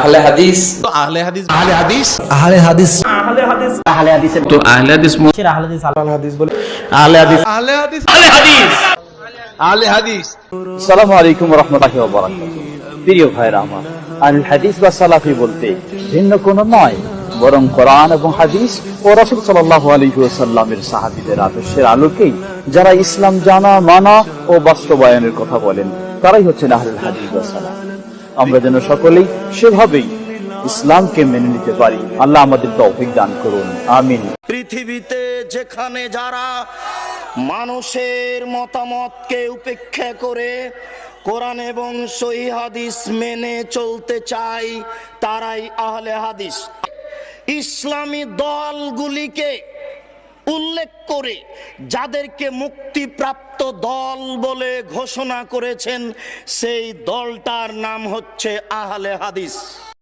আহলে হাদিস, তো আহলে হাদিস আহলে হাদিস আহলে হাদিস তো আহলে হাদিস আসসালামু আলাইকুম ওয়া রাহমাতুল্লাহি ওয়া বারাকাতুহু। প্রিয় ভাইরা আমার, আল হাদিস বা সালাফি বলতে ভিন্ন কোনো নয়, বরং কোরআন এবং হাদিস ও রাসূল সাল্লাল্লাহু আলাইহি ওয়াসাল্লামের সাহাবীদের আদর্শের আলোকেই যারা ইসলাম জানা, মানা ও বাস্তবায়নের কথা বলেন, তারাই হচ্ছেন আহলুল হাদিস ওয়া সালাফ। আমরা যেন সকলেই সেভাবেই ইসলামকে মেনে নিতে পারি। আল্লাহ আমাদের তৌফিক দান করুন, আমিন। পৃথিবীতে যেখানে যারা মানুষের মতামতকে উপেক্ষা করে কোরআন এবং সহিহ হাদিস মেনে চলতে চায়, তারাই আহলে হাদিস। ইসলামী দলগুলিকে উল্লেখ করে যাদেরকে মুক্তিপ্রাপ্ত দল বলে ঘোষণা করেছেন, সেই দলটার নাম হচ্ছে আহলে হাদিস।